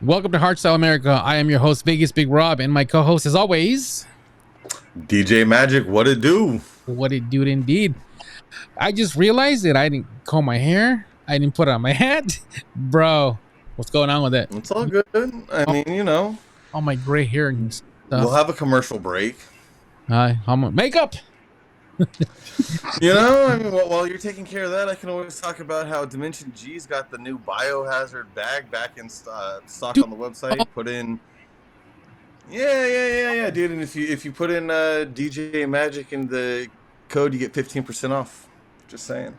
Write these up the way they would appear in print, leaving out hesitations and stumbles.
Welcome to Hardstyle America. I am your host, Vegas Big Rob, and my co-host, as always, DJ Magic. What it do? What it do indeed. I just realized that I didn't comb my hair. I didn't put on my hat. Bro, what's going on with it? It's all good. I mean, you know. All my gray hair and stuff. We'll have a commercial break. Makeup. You know, I mean, while you're taking care of that, I can always talk about how Dimension G's got the new biohazard bag back in stock on the website. Put in, yeah, dude. And if you put in DJ Magic in the code, you get 15% off. Just saying.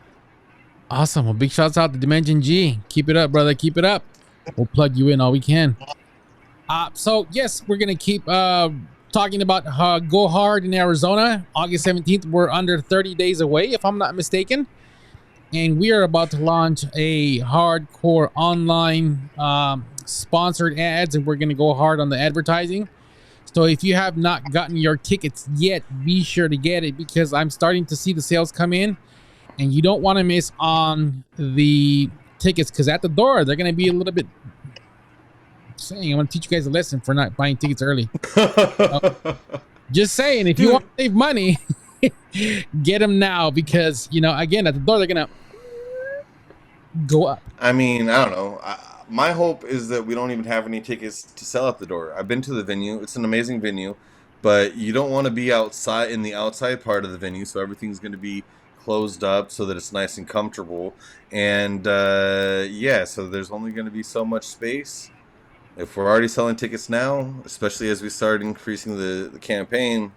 Awesome. Well, big shouts out to Dimension G. Keep it up, brother. Keep it up. We'll plug you in all we can. So yes, we're gonna keep talking about Go Hard in Arizona, August 17th. We're under 30 days away, if I'm not mistaken. And we are about to launch a hardcore online sponsored ads, and we're going to go hard on the advertising. So if you have not gotten your tickets yet, be sure to get it, because I'm starting to see the sales come in, and you don't want to miss on the tickets, because at the door, they're going to be a little bit... saying I want to teach you guys a lesson for not buying tickets early. Just saying, if you want to save money, get them now, because, you know, again, at the door, they're going to go up. I mean, I don't know. My hope is that we don't even have any tickets to sell at the door. I've been to the venue. It's an amazing venue, but you don't want to be outside in the outside part of the venue, so everything's going to be closed up so that it's nice and comfortable. And yeah, so there's only going to be so much space. If we're already selling tickets now, especially as we start increasing the campaign,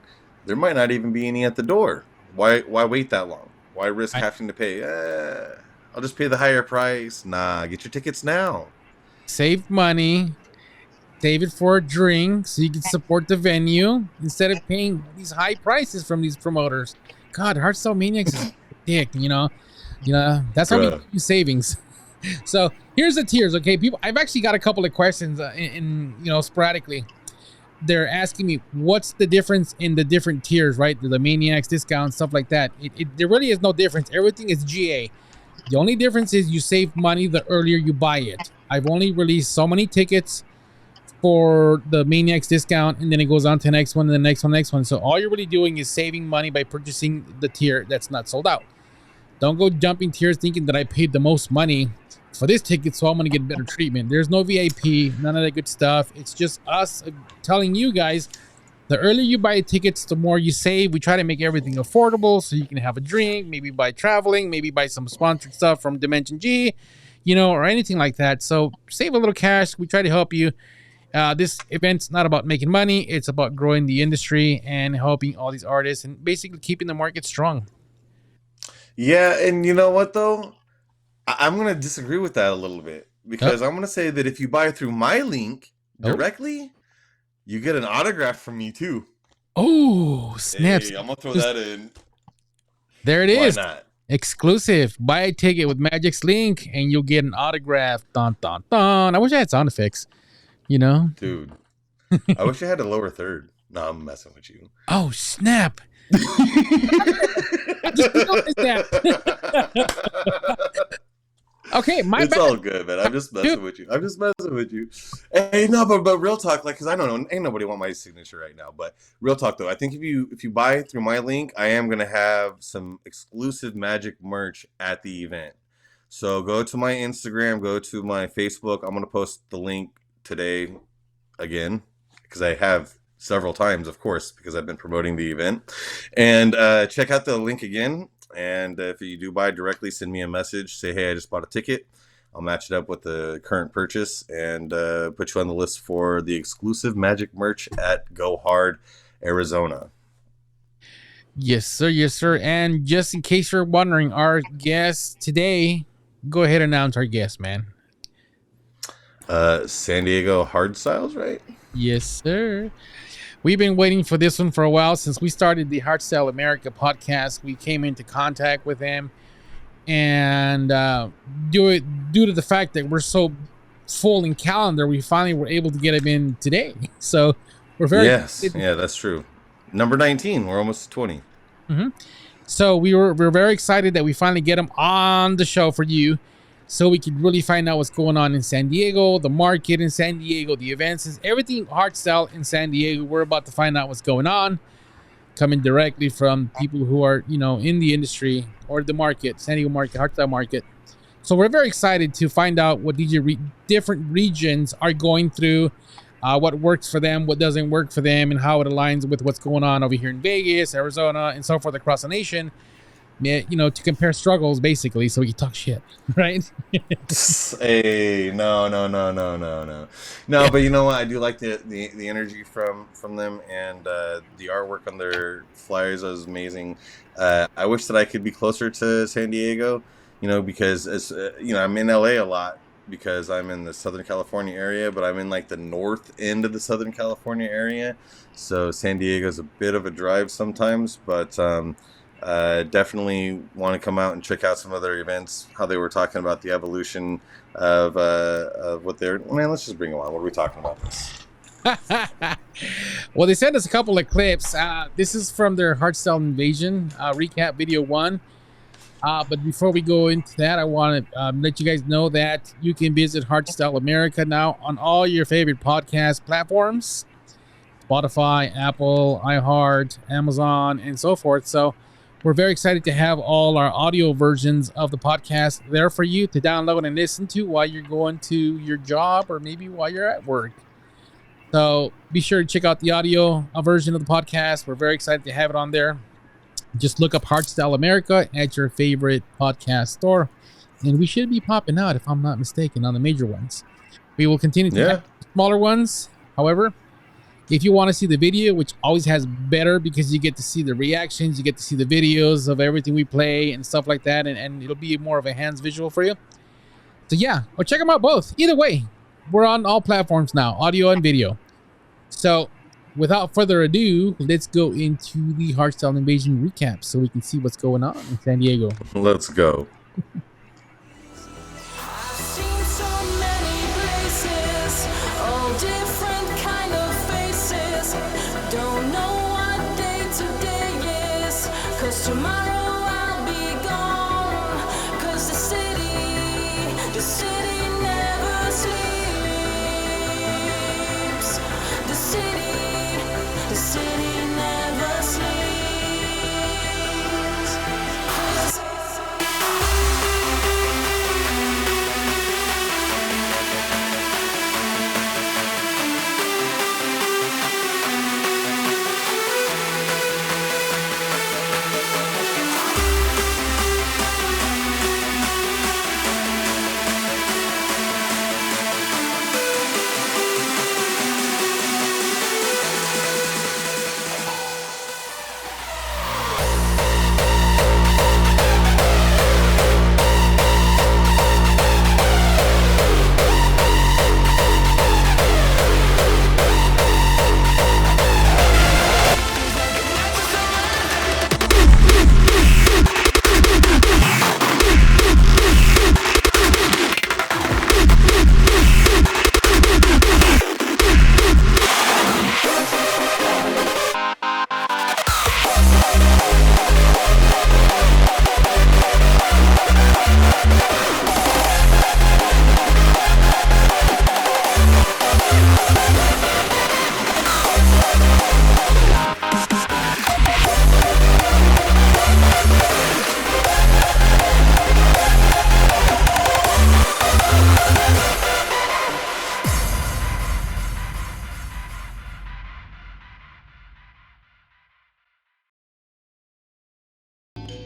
there might not even be any at the door. Why wait that long? Why risk having to pay? I'll just pay the higher price. Nah, get your tickets now. Save money. Save it for a drink so you can support the venue instead of paying these high prices from these promoters. God, Hardstyle Maniacs is dick, you know. That's how we do savings. So here's the tiers, okay, people. I've actually got a couple of questions in sporadically. They're asking me what's the difference in the different tiers, right? The Maniacs discount, stuff like that. There really is no difference. Everything is GA. The only difference is you save money the earlier you buy it. I've only released so many tickets for the Maniacs discount, and then it goes on to the next one, and the next one. So all you're really doing is saving money by purchasing the tier that's not sold out. Don't go jumping tiers thinking that I paid the most money for this ticket, so I'm going to get better treatment. There's no VIP, none of that good stuff. It's just us telling you guys, the earlier you buy tickets, the more you save. We try to make everything affordable so you can have a drink, maybe buy traveling, maybe buy some sponsored stuff from Dimension G, or anything like that. So save a little cash. We try to help you. This event's not about making money. It's about growing the industry and helping all these artists and basically keeping the market strong. Yeah, and you know what, though? I'm going to disagree with that a little bit, because I'm going to say that if you buy through my link directly, you get an autograph from me too. Oh, snaps. Hey, I'm going to throw that in. There it is. Why not? Exclusive. Buy a ticket with Magic's link and you'll get an autograph. Dun, dun, dun. I wish I had sound effects, Dude, I wish I had a lower third. No, I'm messing with you. Oh, snap. I just realized that. Okay, it's bad. all good, man. I'm just messing with you. Hey, no, but real talk, like, because I don't know, ain't nobody want my signature right now. But real talk, though, I think if you buy through my link, I am gonna have some exclusive Magic merch at the event. So go to my Instagram, go to my Facebook. I'm gonna post the link today again, because I have several times, of course, because I've been promoting the event. And check out the link again. And if you do buy directly, send me a message. Say, hey, I just bought a ticket. I'll match it up with the current purchase and put you on the list for the exclusive Magic merch at Go Hard, Arizona. Yes, sir. Yes, sir. And just in case you're wondering, our guest today, go ahead and announce our guest, man. San Diego Hardstylerz, right? Yes, sir. We've been waiting for this one for a while. Since we started the Hardstyle America podcast, we came into contact with him, and due to the fact that we're so full in calendar, we finally were able to get him in today. So we're very excited. Yeah, that's true. Number 19. We're almost 20. So we're very excited that we finally get him on the show for you. so we could really find out what's going on in San Diego, the market in San Diego, the events, everything Hardstyle in San Diego. We're about to find out what's going on, coming directly from people who are, in the industry or the market, San Diego market, Hardstyle market. So we're very excited to find out what different regions are going through, what works for them, what doesn't work for them, and how it aligns with what's going on over here in Vegas, Arizona, and so forth across the nation. To compare struggles, basically, so we can talk shit, right? Hey, no. But you know what? I do like the energy from them, and the artwork on their flyers was amazing. I wish that I could be closer to San Diego, because I'm in LA a lot because I'm in the Southern California area, but I'm in like the north end of the Southern California area, so San Diego's a bit of a drive sometimes, but definitely want to come out and check out some other events, how they were talking about the evolution of what they're... Man, let's just bring them on. What are we talking about? Well, they sent us a couple of clips. This is from their Hardstyle Invasion recap video 1. But before we go into that, I want to let you guys know that you can visit Hardstyle America now on all your favorite podcast platforms. Spotify, Apple, iHeart, Amazon, and so forth. So we're very excited to have all our audio versions of the podcast there for you to download and listen to while you're going to your job or maybe while you're at work. So be sure to check out the audio version of the podcast. We're very excited to have it on there. Just look up Hardstyle America at your favorite podcast store, and we should be popping out, if I'm not mistaken, on the major ones. We will continue to have smaller ones. However, if you want to see the video, which always has better because you get to see the reactions, you get to see the videos of everything we play and stuff like that, and it'll be more of a hands visual for you. So yeah, or check them out both. Either way, we're on all platforms now, audio and video. So without further ado, let's go into the Hardstyle Invasion recap so we can see what's going on in San Diego. Let's go. Tomorrow I'll be gone, 'cause the city never sleeps. The city never sleeps.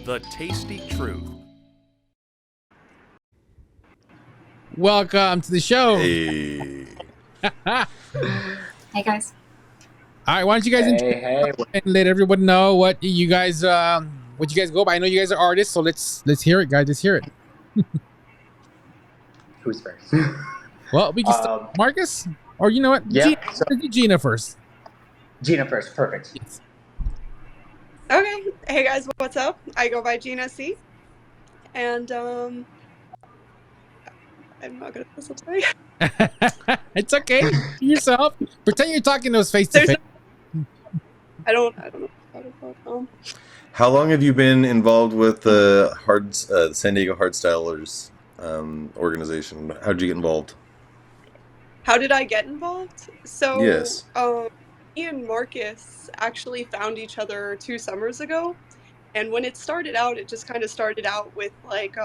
The Tasty Truth. Welcome to the show. Hey. Hey guys. All right, why don't you guys and let everyone know what you guys go by. I know you guys are artists, so let's hear it, guys. Let's hear it. Who's first? Well, we can start Marcus, or you know what? Yeah. Gina first. Gina first. Perfect. Yes. Okay. Hey guys, what's up? I go by Gina C. And I'm not good at this, I'll tell you. It's okay. Be yourself. Pretend you're talking to us face to face. I don't know how to talk. How long have you been involved with the San Diego Hardstylers organization? How'd you get involved? How did I get involved? So, Yes. me and Marcus actually found each other 2 summers ago. And when it started out, it just kind of started out with like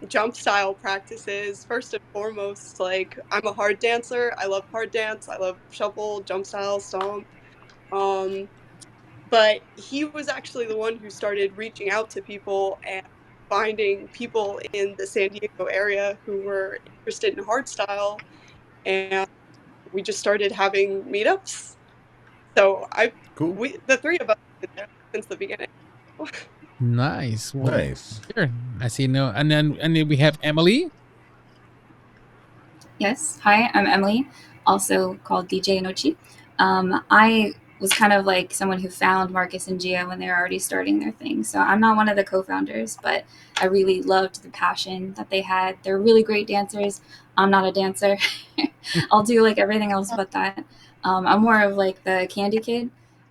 jump style practices. First and foremost, like I'm a hard dancer. I love hard dance. I love shuffle, jump style, stomp. Um, but he was actually the one who started reaching out to people and finding people in the San Diego area who were interested in hardstyle, and we just started having meetups. So Cool. the three of us have been there since the beginning. Nice. Well, Nice. here I see no, and then we have Emily. Yes. Hi, I'm Emily, also called DJ Inochi. I was kind of like someone who found Marcus and Gia when they were already starting their thing. So I'm not one of the co-founders, but I really loved the passion that they had. They're really great dancers. I'm not a dancer. I'll do like everything else but that. I'm more of like the candy kid.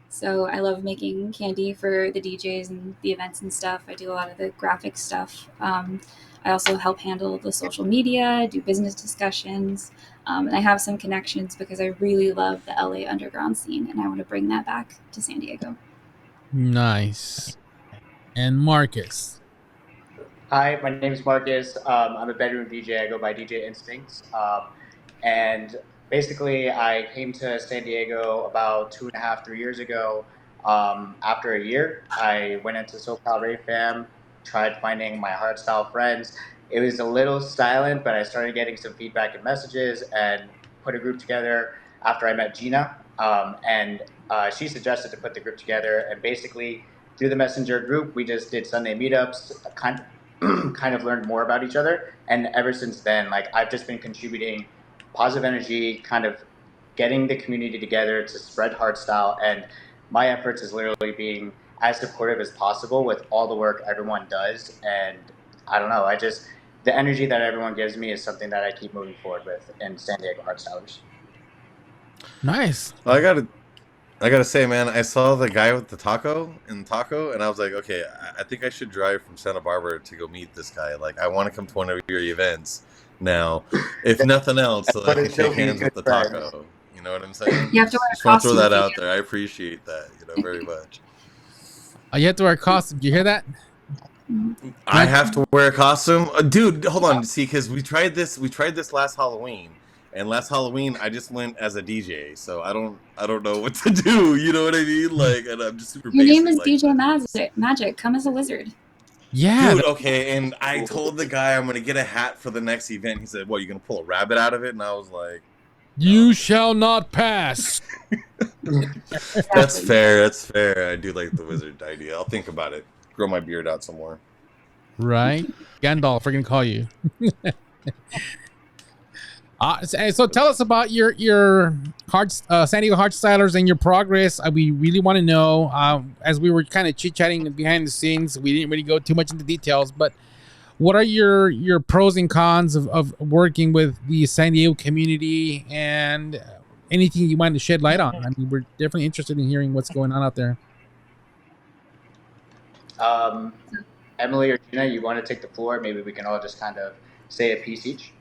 So I love making candy for the DJs and the events and stuff. I do a lot of the graphic stuff. I also help handle the social media, do business discussions, and I have some connections because I really love the LA underground scene, and I want to bring that back to San Diego. Nice. And Marcus. Hi, my name is Marcus. I'm a bedroom DJ. I go by DJ Instincts. And basically, I came to San Diego about 2.5, 3 years ago. After a year, I went into SoCal Rave Fam, tried finding my hardstyle friends. It was a little silent, but I started getting some feedback and messages and put a group together after I met Gina. And she suggested to put the group together. And basically, through the Messenger group, we just did Sunday meetups, kind of learned more about each other. And ever since then, like I've just been contributing positive energy, kind of getting the community together to spread hardstyle. And my efforts is literally being as supportive as possible with all the work everyone does. And I don't know, the energy that everyone gives me is something that I keep moving forward with in San Diego Hardstylers. Nice. Well, I gotta say, man, I saw the guy with the taco, and I was like, okay, I think I should drive from Santa Barbara to go meet this guy. Like, I want to come to one of your events now, if nothing else, so I can shake hands with the taco. You know what I'm saying? You have to wear a Just want to throw costume that if you out there. I appreciate that, very much. You have to wear a costume. Do you hear that? I have to wear a costume, dude. Hold on, see, because we tried this last Halloween, and last Halloween I just went as a DJ, so I don't know what to do. You know what I mean? Like, and I'm just super. Your name is like, DJ Magic. Come as a wizard. Yeah. dude. Okay, and I told the guy I'm gonna get a hat for the next event. He said, "What? You gonna pull a rabbit out of it?" And I was like, You shall not pass. "That's fair. That's fair. I do like the wizard idea. I'll think about it. Grow my beard out some more." Right? Gandalf, we're going to call you. So tell us about your San Diego Hardstylerz and your progress. We really want to know, as we were kind of chit-chatting behind the scenes, we didn't really go too much into details, but what are your pros and cons of working with the San Diego community, and anything you want to shed light on? I mean, we're definitely interested in hearing what's going on out there. Emily or Gina, you want to take the floor? Maybe we can all just kind of say a piece each.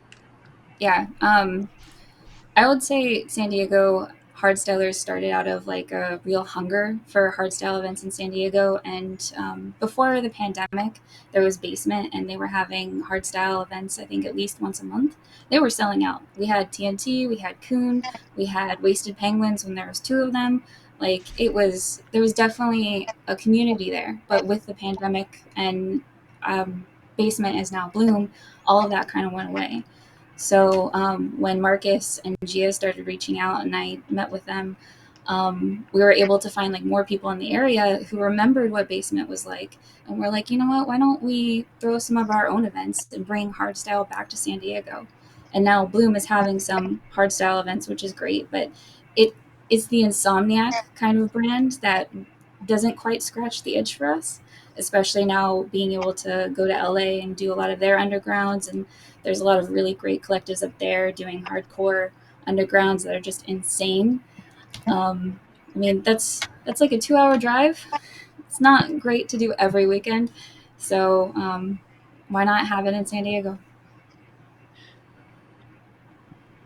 Yeah. I would say San Diego Hardstylers started out of like a real hunger for hardstyle events in San Diego. And before the pandemic, there was Basement, and they were having hardstyle events, I think at least once a month. They were selling out. We had TNT, we had Coon, we had Wasted Penguins when there was 2 of them. Like there was definitely a community there. But with the pandemic and Basement is now Bloom, all of that kind of went away. So when Marcus and Gia started reaching out and I met with them, we were able to find like more people in the area who remembered what Basement was like. And we're like, you know what, why don't we throw some of our own events and bring hardstyle back to San Diego? And now Bloom is having some hardstyle events, which is great, but it's the Insomniac kind of brand that doesn't quite scratch the itch for us, especially now being able to go to LA and do a lot of their undergrounds. And there's a lot of really great collectives up there doing hardcore undergrounds that are just insane. I mean, that's like a 2-hour drive. It's not great to do every weekend. So why not have it in San Diego?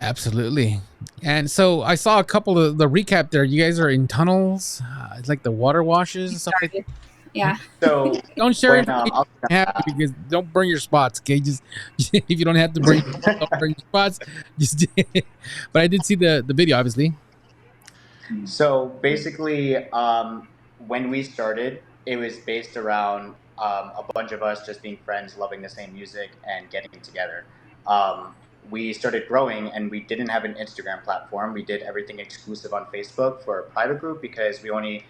Absolutely. And so I saw a couple of the recap there. You guys are in tunnels, it's like the water washes and stuff like that. Yeah. So Don't share when information I'll if you have to, because don't burn your spots. Okay, just if you don't have to burn, don't burn your spots. Just, but I did see the video, obviously. So basically, when we started, it was based around a bunch of us just being friends, loving the same music, and getting together. We started growing, and we didn't have an Instagram platform. We did everything exclusive on Facebook for a private group because we only,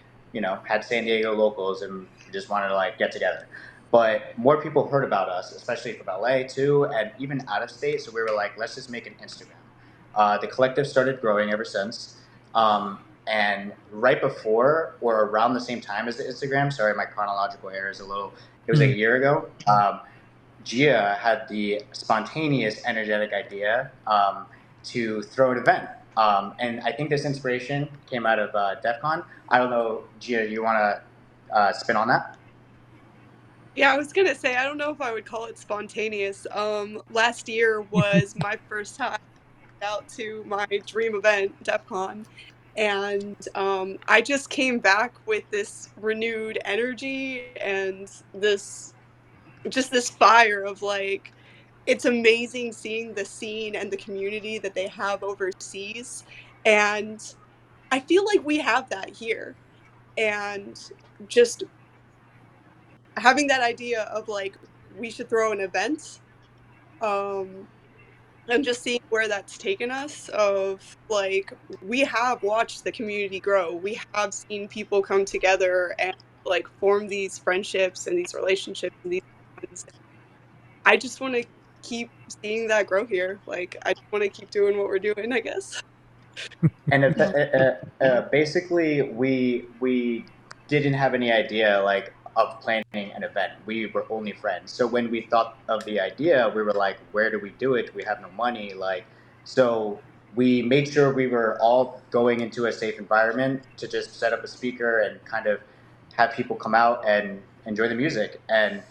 had San Diego locals, and we just wanted to like get together. But more people heard about us, especially from LA too, and even out of state. So we were like, let's just make an Instagram. The collective started growing ever since. And right before or around the same time as the Instagram, sorry, my chronological error is it was a year ago. Gia had the spontaneous, energetic idea to throw an event. And I think this inspiration came out of DEF CON. I don't know, Gia, you want to spin on that? Yeah, I was gonna say I don't know if I would call it spontaneous. Last year was my first time out to my dream event, DEF CON, and I just came back with this renewed energy and this fire of like, it's amazing seeing the scene and the community that they have overseas, and I feel like we have that here, and just having that idea of like we should throw an event, um and just seeing where that's taken us, of like, we have watched the community grow, we have seen people come together and like form these friendships and these relationships and these bonds. I just want to keep seeing that grow here. Like, I want to keep doing what we're doing, I guess. And basically, we didn't have any idea like of planning an event. We were only friends. So when we thought of the idea, we were like, where do we do it? We have no money. Like, so we made sure we were all going into a safe environment to just set up a speaker and kind of have people come out and enjoy the music. And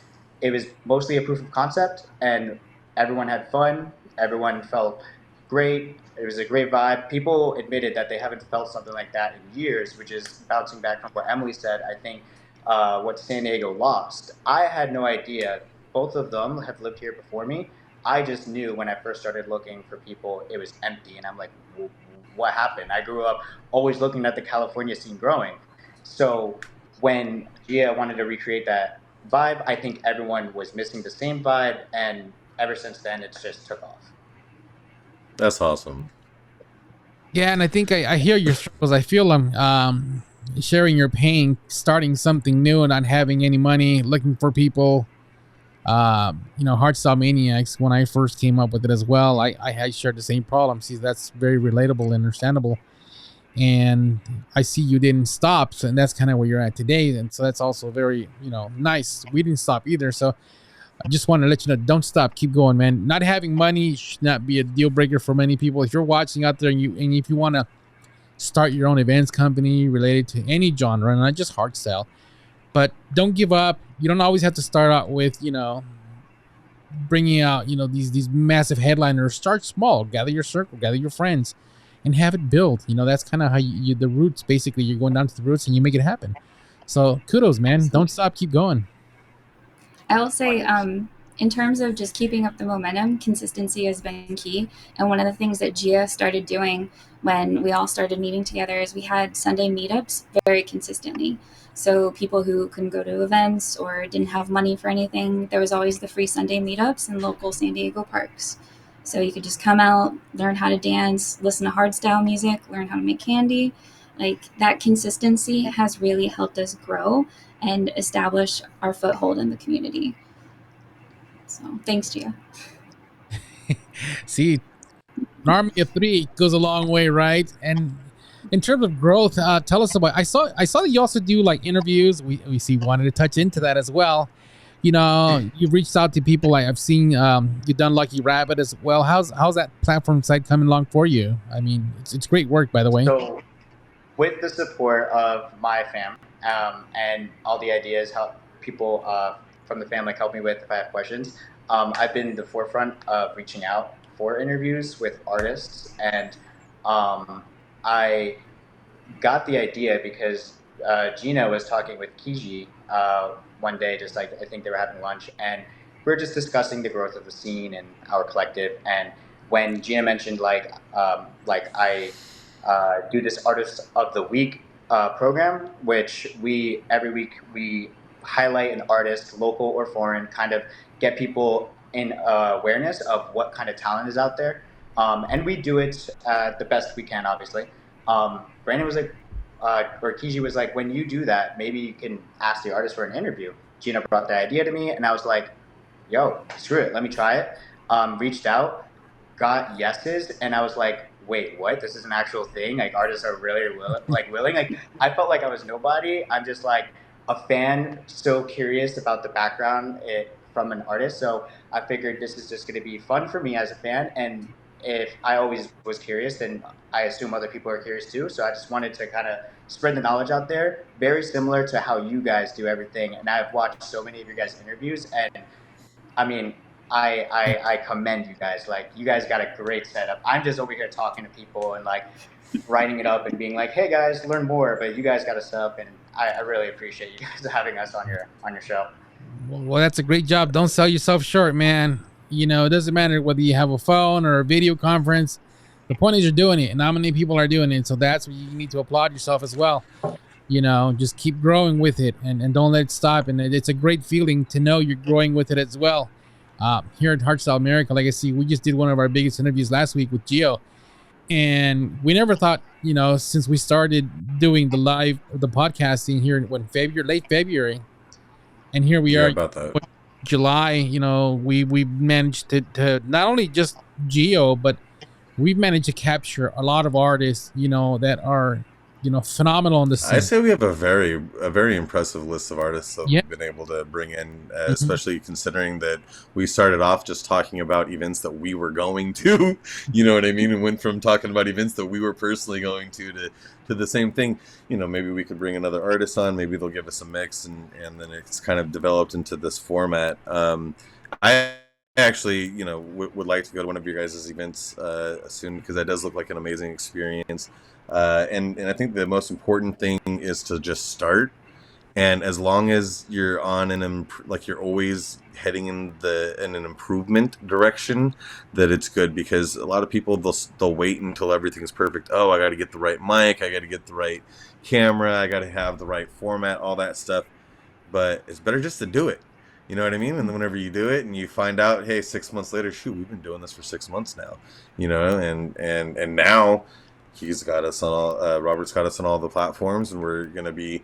it was mostly a proof of concept, and everyone had fun. Everyone felt great. It was a great vibe. People admitted that they haven't felt something like that in years, which is bouncing back from what Emily said. I think what San Diego lost. I had no idea. Both of them have lived here before me. I just knew when I first started looking for people, it was empty, and I'm like, what happened? I grew up always looking at the California scene growing. So when Gia wanted to recreate that vibe, I think everyone was missing the same vibe, and ever since then, it's just took off. That's awesome. Yeah, and I think I hear your struggles. I feel sharing your pain, starting something new and not having any money, looking for people. Hardstyle Maniacs, when I first came up with it as well, I shared the same problem. See, that's very relatable and understandable. And I see you didn't stop, so, and that's kind of where you're at today. And so that's also very, nice. We didn't stop either. So I just want to let you know, don't stop, keep going, man. Not having money should not be a deal breaker for many people. If you're watching out there and if you want to start your own events company related to any genre, not just hardstyle, but don't give up. You don't always have to start out with, bringing out, these massive headliners. Start small, gather your circle, gather your friends, and have it build. That's kind of how you the roots, basically. You're going down to the roots and you make it happen. So kudos, man. Don't stop, keep going. I will say, in terms of just keeping up the momentum, consistency has been key. And one of the things that Gia started doing when we all started meeting together is we had Sunday meetups very consistently. So people who couldn't go to events or didn't have money for anything, there was always the free Sunday meetups in local San Diego parks. So you could just come out, learn how to dance, listen to hardstyle music, learn how to make candy. Like, that consistency has really helped us grow and establish our foothold in the community. So thanks, Gia. See, an army of three goes a long way, right? And in terms of growth, tell us about. I saw that you also do like interviews. We wanted to touch into that as well. You've reached out to people. Like I've seen you've done Lucky Rabbit as well. How's that platform site coming along for you? I mean, it's great work, by the way. So, with the support of my fam and all the ideas, how people from the family help me with if I have questions, I've been the forefront of reaching out 4 interviews with artists, and I got the idea because Gina was talking with Kiji one day, just like I think they were having lunch, and we were just discussing the growth of the scene and our collective. And when Gina mentioned like I do this Artist of the Week program, which every week we highlight an artist, local or foreign, kind of get people in awareness of what kind of talent is out there, and we do it the best we can, obviously. Brandon was like, or Kiji was like, when you do that, maybe you can ask the artist for an interview. Gina brought the idea to me, and I was like, yo, screw it, let me try it. Reached out, got yeses, and I was like, wait, what? This is an actual thing? Like, artists are really willing? Like, I felt like I was nobody. I'm just like a fan, so curious about the background from an artist. So I figured this is just going to be fun for me as a fan, and if I always was curious, then I assume other people are curious too. So I just wanted to kind of spread the knowledge out there, very similar to how you guys do everything. And I've watched so many of your guys' interviews, and I mean, I commend you guys. Like, you guys got a great setup. I'm just over here talking to people and like writing it up and being like, hey guys, learn more. But you guys got a setup, and I really appreciate you guys having us on your show. Well, that's a great job. Don't sell yourself short, man. You know, it doesn't matter whether you have a phone or a video conference. The point is you're doing it, and not many people are doing it. So that's where you need to applaud yourself as well. You know, just keep growing with it, and don't let it stop. And it's a great feeling to know you're growing with it as well. Here at Hardstyle America, like I see, we just did one of our biggest interviews last week with Gio. And we never thought, you know, since we started doing the podcasting here in late February, and here we are about that. July, you know, we managed to not only just Geo, but we've managed to capture a lot of artists, you know, that are, you know, phenomenal in the scene. I say we have a very impressive list of artists that Yeah. we've been able to bring in, especially considering that we started off just talking about events that we were going to, you know what I mean, and went from talking about events that we were personally going to the same thing. You know, maybe we could bring another artist on, maybe they'll give us a mix, and then it's kind of developed into this format. I actually, you know, would like to go to one of your guys' events soon, because that does look like an amazing experience. And I think the most important thing is to just start. And as long as you're on you're always heading in an improvement direction, that it's good. Because a lot of people, they'll wait until everything's perfect. Oh, I got to get the right mic, I got to get the right camera, I got to have the right format, all that stuff. But it's better just to do it. You know what I mean? And then whenever you do it and you find out, hey, 6 months later, shoot, we've been doing this for 6 months now. You know, and now he's got us on all, Robert's got us on all the platforms, and we're going to be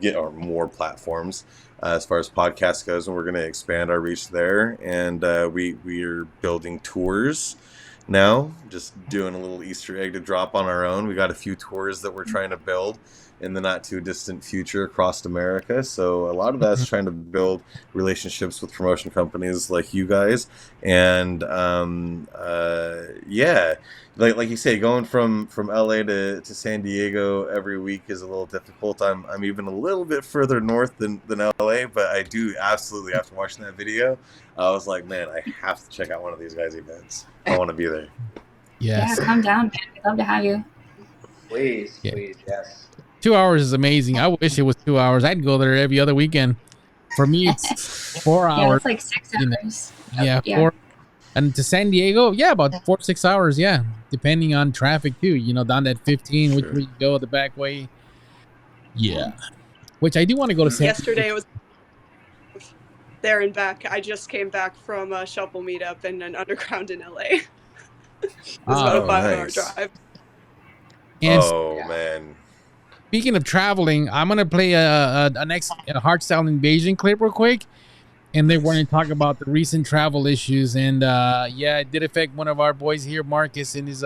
get more platforms as far as podcast goes, and we're going to expand our reach there. And we are building tours now, just doing a little Easter egg to drop on our own. We got a few tours that we're trying to build in the not too distant future across America. So a lot of that's trying to build relationships with promotion companies like you guys. And yeah, like you say, going from LA to San Diego every week is a little difficult. I'm even a little bit further north than LA, but I do absolutely, after watching that video, I was like, man, I have to check out one of these guys' events. I want to be there. Yes. Yeah, come down, man. We'd love to have you. Please, Yeah. please, yes. 2 hours is amazing. I wish it was 2 hours. I'd go there every other weekend. For me, it's 4 Yeah, hours. it's like 6 you know. hours. Yeah, Yeah. 4. And to San Diego, yeah, about 4 to 6 hours. Yeah, depending on traffic too. You know, down that 15, which Sure. way you go the back way. Yeah, which I do want to go to San. Yesterday it was there and back. I just came back from a Shuffle meetup and an underground in LA. It was about Oh, a 5-hour nice. drive. And Oh man, speaking of traveling, I'm gonna play a next Hardstyle Invasion clip real quick, and they want to talk about the recent travel issues. And yeah, it did affect one of our boys here, Marcus, in his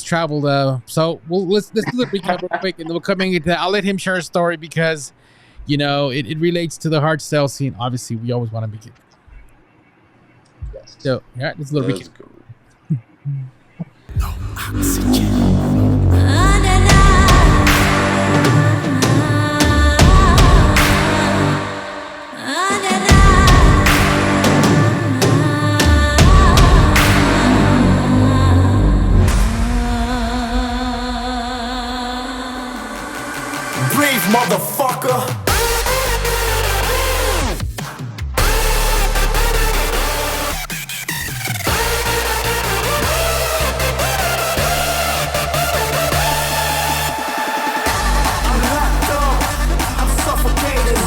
travel. So let's do the recap real quick, and we'll come into that. I'll let him share a story because, you know, it relates to the hardstyle scene. Obviously, we always want to make it. Yes. So yeah, this is a little let's recap. go. rocker. I'm locked up, I'm suffocating.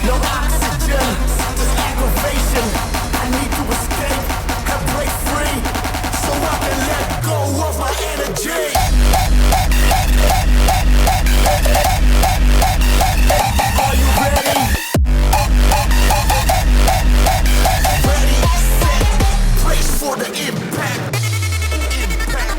No oxygen, just aggravation. I need to escape and break free so I can let go of my energy. Are you ready? Ready, set, brace for the impact. Impact.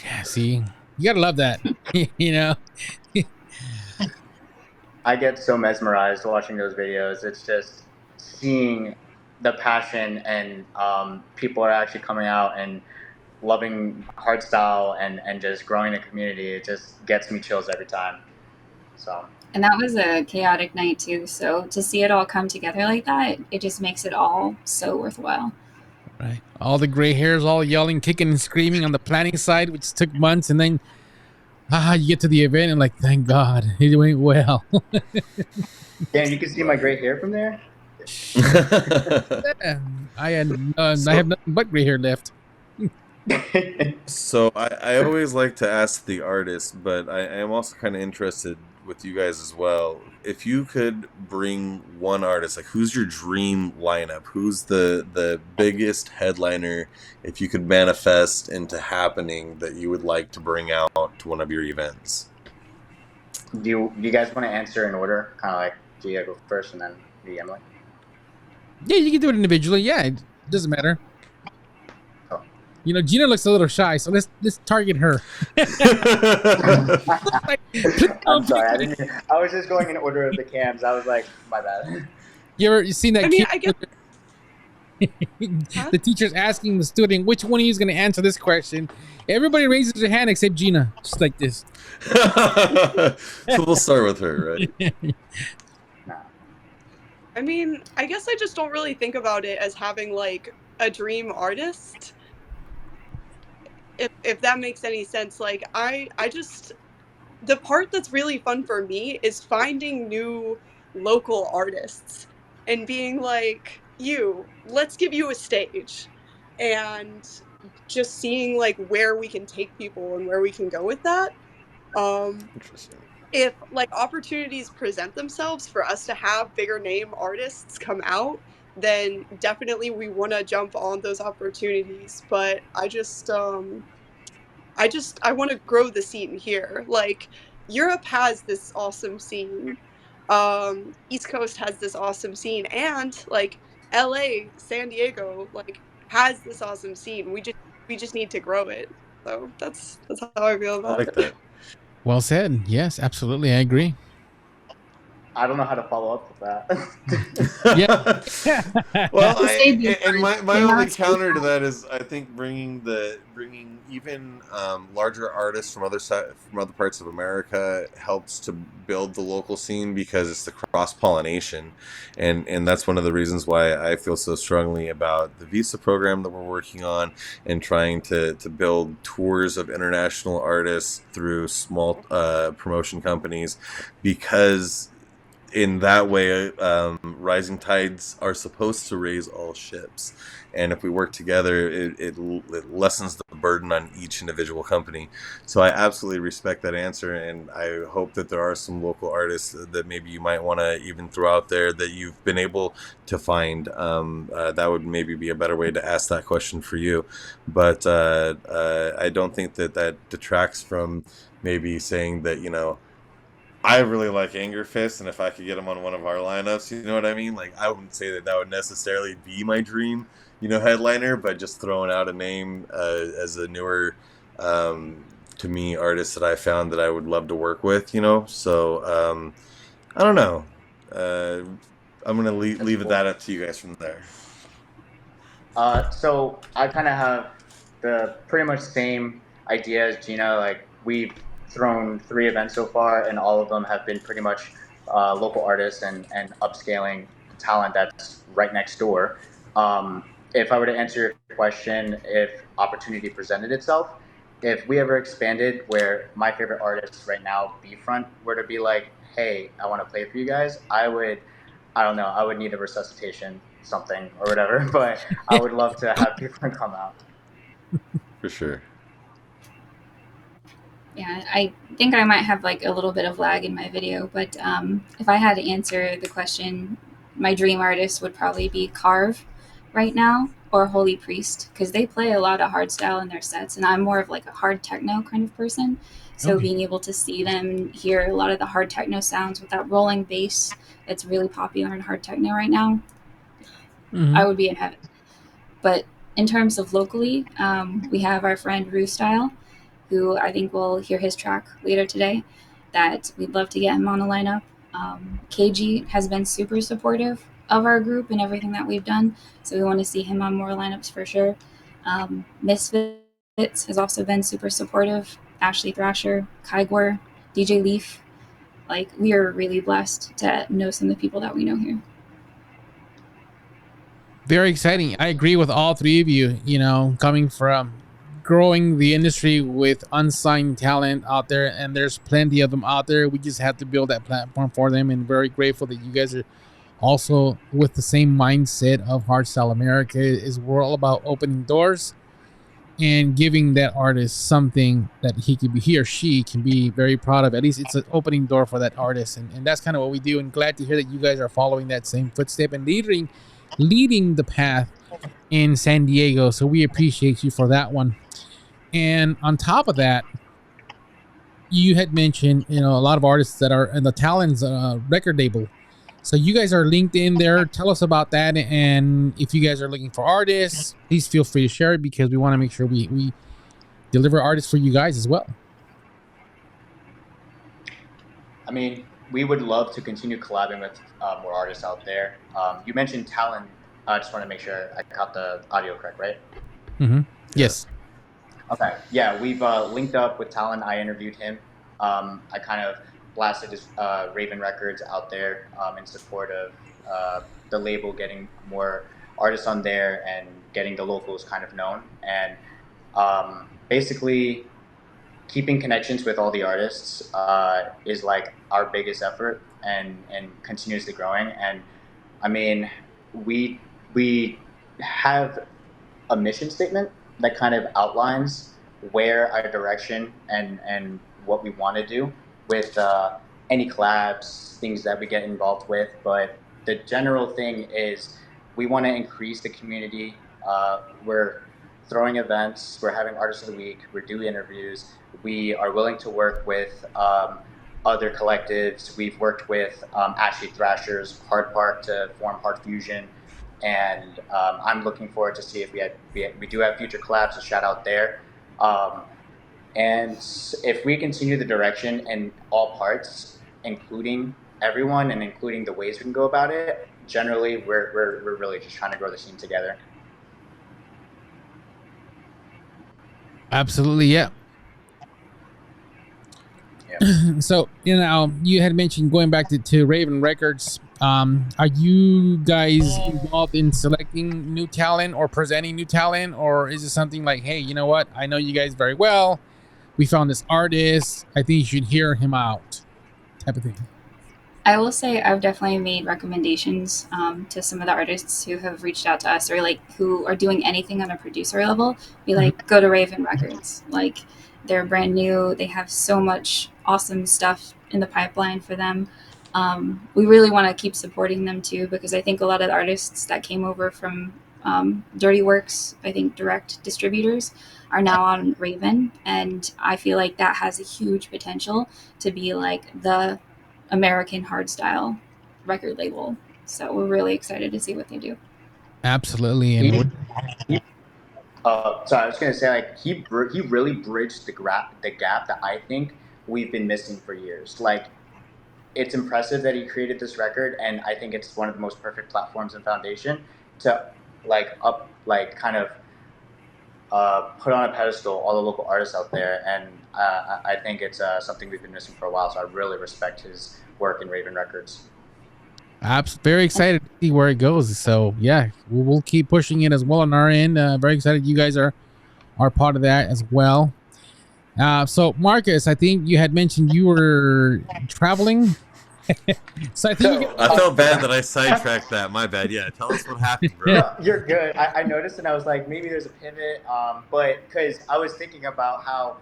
Yeah, see, you gotta love that. You know, I get so mesmerized watching those videos. It's just seeing the passion and people are actually coming out and loving hardstyle and just growing the community. It just gets me chills every time. So And that was a chaotic night too. So to see it all come together like that, it just makes it all so worthwhile. right? All the gray hairs, all yelling, kicking, and screaming on the planning side, which took months, and then you get to the event and like, thank God, it went well. Dan, you can see my gray hair from there. Yeah, I have nothing but gray hair left. So I always like to ask the artist, but I am also kind of interested with you guys as well. If you could bring one artist, like who's your dream lineup? Who's the biggest headliner, if you could manifest into happening, that you would like to bring out to one of your events? Do you guys want to answer in order? Kind of like Gia go first and then me, Emily? Yeah, you can do it individually. Yeah, it doesn't matter. Oh. You know, Gina looks a little shy, so let's target her. I'm sorry, I didn't. I was just going in order of the cams. I was like, my bad. You seen that? I mean, kid I with the teacher's asking the student, which one of you is going to answer this question? Everybody raises their hand except Gina, just like this. So we'll start with her, right? I mean, I guess I just don't really think about it as having like a dream artist. If that makes any sense. Like I just, the part that's really fun for me is finding new local artists and being like, let's give you a stage, and just seeing like where we can take people and where we can go with that. Interesting. If like opportunities present themselves for us to have bigger name artists come out, then definitely we want to jump on those opportunities. But I want to grow the scene here. Like Europe has this awesome scene, East Coast has this awesome scene, and like LA, San Diego, like has this awesome scene. We just need to grow it. So that's how I feel I about like it. that. Well said. Yes, absolutely. I agree. I don't know how to follow up with that. Yeah. Well, Say the and my first, only not counter to that is I think bringing even larger artists from other parts of America helps to build the local scene, because it's the cross pollination, and that's one of the reasons why I feel so strongly about the visa program that we're working on, and trying to build tours of international artists through small promotion companies, because in that way, rising tides are supposed to raise all ships, and if we work together, it lessens the burden on each individual company. So I absolutely respect that answer, and I hope that there are some local artists that maybe you might want to even throw out there that you've been able to find. That would maybe be a better way to ask that question for you, but I don't think that detracts from maybe saying that, I really like Anger Fist, and if I could get him on one of our lineups, you know what I mean? Like, I wouldn't say that would necessarily be my dream, headliner, but just throwing out a name as a newer, to me, artist that I found that I would love to work with, So, I don't know. I'm going to leave that up to you guys from there. So I kind of have the pretty much same idea as Gina. Like, we've thrown 3 events so far, and all of them have been pretty much local artists and upscaling talent that's right next door. If I were to answer your question, if opportunity presented itself, if we ever expanded where my favorite artist right now, B-Front, were to be like, hey, I want to play for you guys, I would need a resuscitation something or whatever, but I would love to have B-Front come out. For sure. Yeah, I think I might have like a little bit of lag in my video, but if I had to answer the question, my dream artist would probably be Carve right now, or Holy Priest, because they play a lot of hardstyle in their sets, and I'm more of like a hard techno kind of person. So being able to see them and hear a lot of the hard techno sounds with that rolling bass that's really popular in hard techno right now, I would be in heaven. But in terms of locally, we have our friend Roostyle, who I think we'll hear his track later today, that we'd love to get him on the lineup. KG has been super supportive of our group and everything that we've done, so we want to see him on more lineups for sure. Misfits has also been super supportive. Ashley Thrasher, Kygor, DJ Leaf. Like, we are really blessed to know some of the people that we know here. Very exciting. I agree with all 3 of you, coming from growing the industry with unsigned talent out there, and there's plenty of them out there. We just have to build that platform for them, and very grateful that you guys are also with the same mindset of Hardstyle America. Is we're all about opening doors and giving that artist something that he or she can be very proud of. At least it's an opening door for that artist, and that's kind of what we do. And glad to hear that you guys are following that same footstep and leading the path in San Diego. So we appreciate you for that one. And on top of that, you had mentioned, a lot of artists that are in the Talon's record label. So you guys are linked in there. Tell us about that. And if you guys are looking for artists, please feel free to share it, because we want to make sure we deliver artists for you guys as well. I mean, we would love to continue collabing with more artists out there. You mentioned Talon. I just want to make sure I got the audio correct, right? Yes. Okay. Yeah, we've linked up with Talon. I interviewed him. I kind of blasted his Raven Records out there in support of the label getting more artists on there and getting the locals kind of known. And basically, keeping connections with all the artists is like our biggest effort, and continuously growing. And I mean, we have a mission statement that kind of outlines where our direction and what we want to do with any collabs, things that we get involved with. But the general thing is we want to increase the community. We're throwing events, we're having Artists of the Week, we're doing interviews. We are willing to work with other collectives. We've worked with Ashley Thrasher's Hard Park to form Hard Fusion. And I'm looking forward to see if we do have future collabs, a shout out there. And if we continue the direction in all parts, including everyone and including the ways we can go about it, generally we're really just trying to grow the scene together. Absolutely, yeah. So, you had mentioned going back to Raven Records. Are you guys involved in selecting new talent or presenting new talent, or is it something like, hey, you know what? I know you guys very well. We found this artist. I think you should hear him out, type of thing. I will say I've definitely made recommendations to some of the artists who have reached out to us or like who are doing anything on a producer level. Be like, go to Raven Records. Like they're brand new. They have so much awesome stuff in the pipeline for them. We really want to keep supporting them too because I think a lot of the artists that came over from Dirty Works, I think direct distributors, are now on Raven, and I feel like that has a huge potential to be like the American hardstyle record label. So we're really excited to see what they do. Absolutely. And So I was gonna say, like, he really bridged the gap that I think we've been missing for years. Like, it's impressive that he created this record, and I think it's one of the most perfect platforms and foundation to kind of put on a pedestal all the local artists out there. And I think it's something we've been missing for a while. So I really respect his work in Raven Records. I'm very excited to see where it goes. So yeah, we'll keep pushing it as well on our end. Very excited you guys are part of that as well. So Marcus, I think you had mentioned you were traveling. So I think I felt bad that I sidetracked that. My bad. Yeah, tell us what happened, bro. No, you're good. I noticed and I was like, maybe there's a pivot. But because I was thinking about how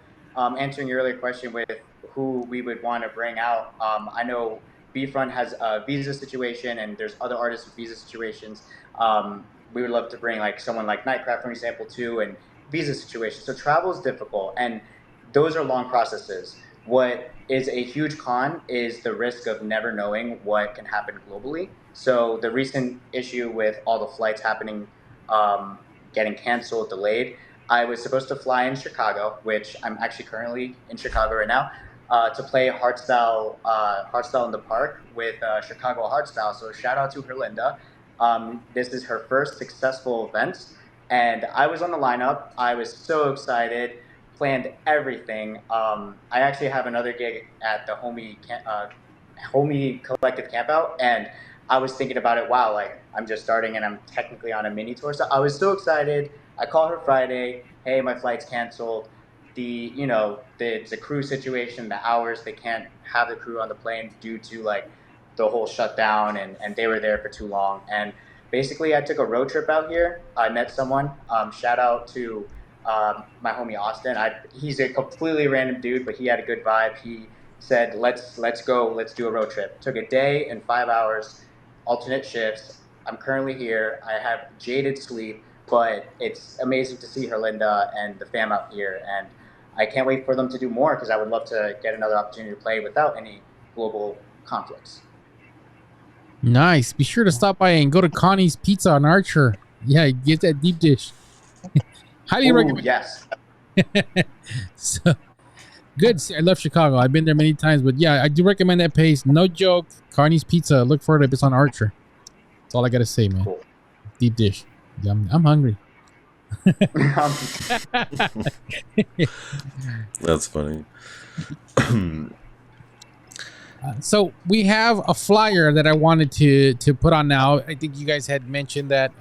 answering your earlier question with who we would want to bring out. I know B-Front has a visa situation, and there's other artists with visa situations. We would love to bring like someone like Nightcraft, for example, too, and visa situations. So travel is difficult, and those are long processes. What is a huge con is the risk of never knowing what can happen globally. So the recent issue with all the flights happening, getting canceled, delayed. I was supposed to fly in Chicago, which I'm actually currently in Chicago right now, to play Hardstyle in the Park with Chicago Hardstyle. So shout out to Herlinda. This is her first successful event, and I was on the lineup. I was so excited, planned everything. I actually have another gig at the Homie Collective Campout, and I was thinking about it. Wow, like I'm just starting, and I'm technically on a mini tour. So I was so excited. I called her Friday. Hey, my flight's canceled. The crew situation, the hours, they can't have the crew on the plane due to like the whole shutdown, and they were there for too long. And basically I took a road trip out here. I met someone, shout out to my homie Austin. He's a completely random dude, but he had a good vibe. He said, let's go, let's do a road trip. Took a day and 5 hours, alternate shifts. I'm currently here. I have jaded sleep, but it's amazing to see Herlinda and the fam out here, and I can't wait for them to do more because I would love to get another opportunity to play without any global conflicts. nice. Be sure to stop by and go to Connie's Pizza on Archer. Yeah, get that deep dish. Highly recommend. Yes. So good. I love Chicago. I've been there many times, but yeah, I do recommend that place. No joke. Carney's Pizza. Look for it if it's on Archer. That's all I gotta say, man. Cool. Deep dish. Yeah, I'm hungry. That's funny. So we have a flyer that I wanted to put on now. I think you guys had mentioned that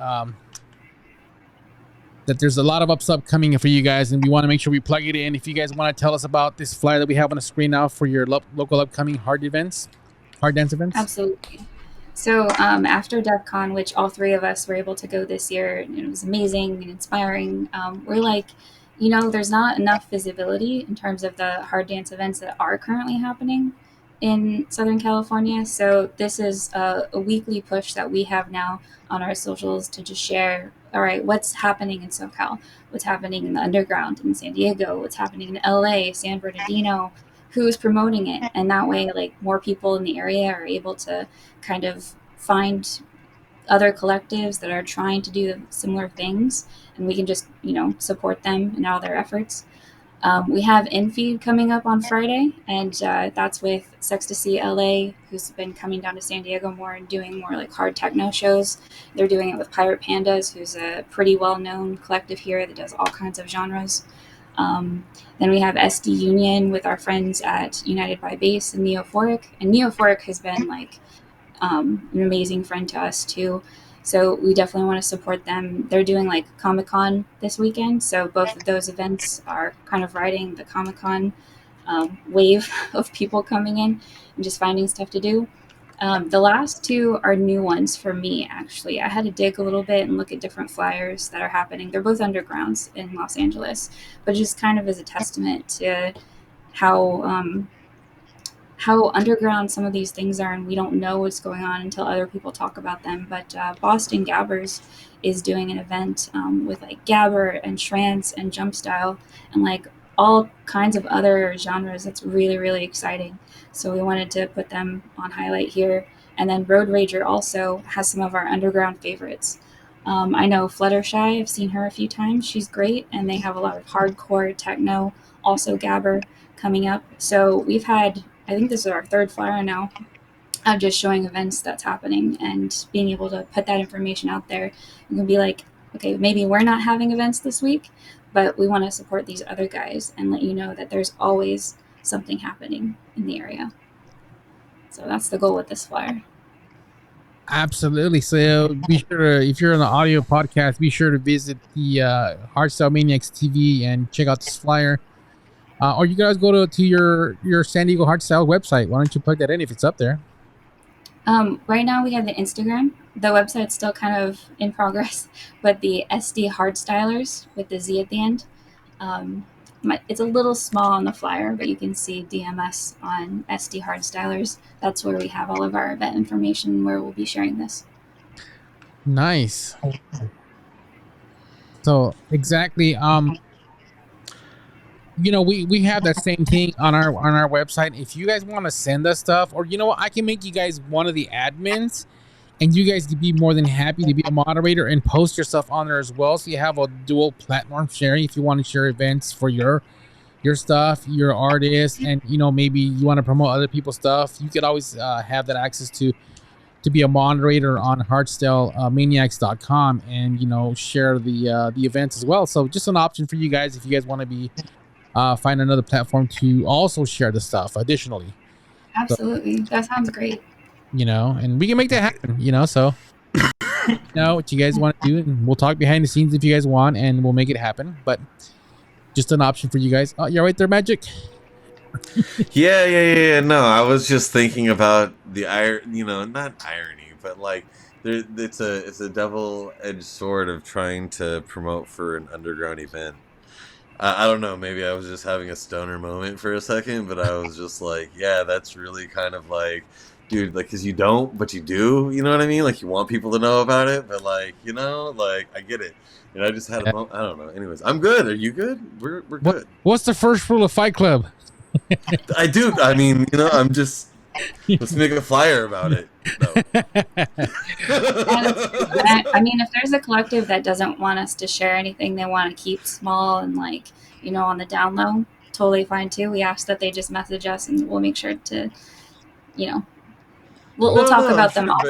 that there's a lot of upcoming for you guys, and we want to make sure we plug it in. If you guys want to tell us about this flyer that we have on the screen now for your local upcoming hard dance events. Absolutely. So after DEF CON, which all three of us were able to go this year, and it was amazing and inspiring, we're like, there's not enough visibility in terms of the hard dance events that are currently happening in Southern California. So this is a weekly push that we have now on our socials to just share, all right, what's happening in SoCal, what's happening in the underground in San Diego, what's happening in LA, San Bernardino, who's promoting it. And that way, like, more people in the area are able to kind of find other collectives that are trying to do similar things, and we can just, support them in all their efforts. We have InFeed coming up on Friday, and that's with Sextasy LA, who's been coming down to San Diego more and doing more like hard techno shows. They're doing it with Pirate Pandas, who's a pretty well-known collective here that does all kinds of genres. Then we have SD Union with our friends at United by Bass and Neophoric. And Neophoric has been like an amazing friend to us too. So we definitely want to support them. They're doing like Comic-Con this weekend. So both of those events are kind of riding the Comic-Con wave of people coming in and just finding stuff to do. The last two are new ones for me, actually. I had to dig a little bit and look at different flyers that are happening. They're both undergrounds in Los Angeles, but just kind of as a testament to how how underground some of these things are, and we don't know what's going on until other people talk about them. But Boston Gabbers is doing an event with like Gabber and Trance and Jump Style and like all kinds of other genres. That's really, really exciting. So we wanted to put them on highlight here. And then Road Rager also has some of our underground favorites. I know Fluttershy, I've seen her a few times. She's great. And they have a lot of hardcore techno, also Gabber coming up. So we've had, I think this is our third flyer now of just showing events that's happening and being able to put that information out there. You can be like, okay, maybe we're not having events this week, but we want to support these other guys and let you know that there's always something happening in the area. So that's the goal with this flyer. Absolutely. So be sure to, if you're on the audio podcast, be sure to visit the Hardstyle Maniacs TV and check out this flyer. Or you guys go to your San Diego Hardstyle website. Why don't you plug that in if it's up there? Right now we have the Instagram. The website's still kind of in progress, but the SD Hardstylerz with the Z at the end. It's a little small on the flyer, but you can see DMS on SD Hardstylerz. That's where we have all of our event information, where we'll be sharing this. Nice. So exactly. You know, we have that same thing on our website. If you guys want to send us stuff, or you know what, I can make you guys one of the admins, and you guys can be more than happy to be a moderator and post your stuff on there as well. So you have a dual platform sharing if you want to share events for your stuff, your artists, and you know, maybe you want to promote other people's stuff. You could always have that access to be a moderator on hardstylemaniacs.com and you know, share the events as well. So just an option for you guys if you guys want to be find another platform to also share the stuff additionally. Absolutely. That sounds great. You know, and we can make that happen, you know, so you know what you guys want to do, and we'll talk behind the scenes if you guys want, and we'll make it happen. But just an option for you guys. Oh, you're right there, Magic. Yeah. No, I was just thinking about the you know, not irony, but like it's a double-edged sword of trying to promote for an underground event. I don't know, maybe I was just having a stoner moment for a second, but I was just like, yeah, that's really kind of like, dude, like, because you don't, but you do, you know what I mean? Like, you want people to know about it, but like, you know, like, I get it. And I just had a moment, I don't know. Anyways, I'm good. Are you good? We're good. What's the first rule of Fight Club? I do. I mean, you know, I'm just, let's make a flyer about it. No. I mean, if there's a collective that doesn't want us to share anything, they want to keep small and like, you know, on the down low, totally fine too. We ask that they just message us and we'll make sure to, you know, we'll talk about them all.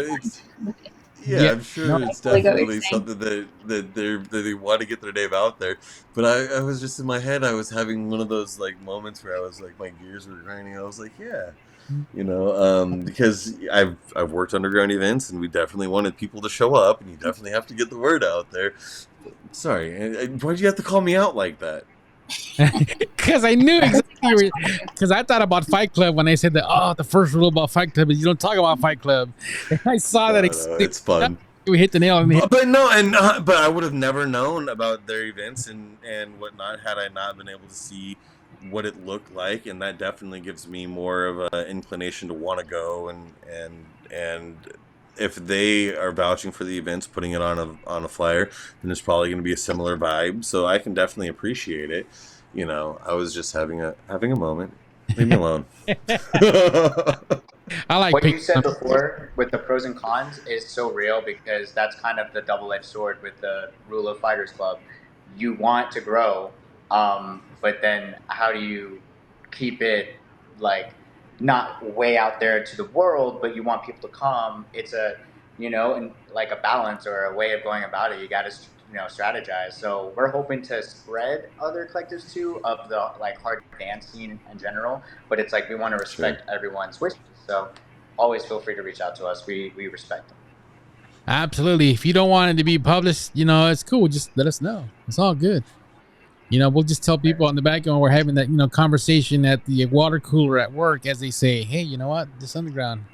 Yeah, I'm sure it's definitely something that they want to get their name out there. But I was just in my head, I was having one of those like moments where I was like, my gears were grinding. I was like, yeah, you know, because I've worked underground events, and we definitely wanted people to show up, and you definitely have to get the word out there. Sorry, why'd you have to call me out like that? Because I knew exactly. Because I thought about Fight Club when I said that. Oh, the first rule about Fight Club is you don't talk about Fight Club. And I saw that. It's fun. We hit the nail on the head. But no, but I would have never known about their events and whatnot had I not been able to see what it looked like, and that definitely gives me more of an inclination to want to go and if they are vouching for the events, putting it on a flyer, then there's probably going to be a similar vibe. So I can definitely appreciate it. You know, I was just having a moment. Leave me alone. I like what you said before with the pros and cons is so real, because that's kind of the double-edged sword with the rule of Fighters Club. You want to grow, but then how do you keep it like not way out there to the world, but you want people to come? It's a, you know, and like a balance or a way of going about it. You got to, you know, strategize. So we're hoping to spread other collectives too of the like hard dance scene in general, but it's like we want to respect everyone's wishes. So always feel free to reach out to us. We respect them. Absolutely. If you don't want it to be published, you know, it's cool. Just let us know. It's all good. You know, we'll just tell people on the back end we're having that, you know, conversation at the water cooler at work as they say, hey, you know what? This underground.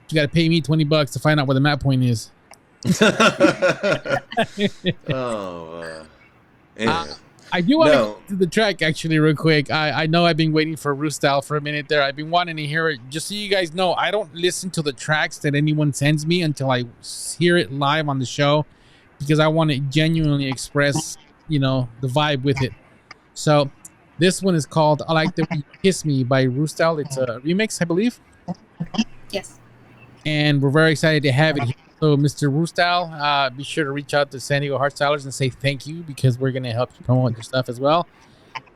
You got to pay me $20 to find out where the map point is. Anyway. I do want to go to the track actually real quick. I know I've been waiting for Hardstyle for a minute there. I've been wanting to hear it. Just so you guys know, I don't listen to the tracks that anyone sends me until I hear it live on the show, because I want to genuinely express, you know, the vibe with it. So this one is called I Like the Way You Kiss Me by Hardstyle. It's a remix, I believe. Yes. And we're very excited to have it here. So, Mr. Hardstyle, be sure to reach out to San Diego Hardstylers and say thank you, because we're going to help you promote your stuff as well.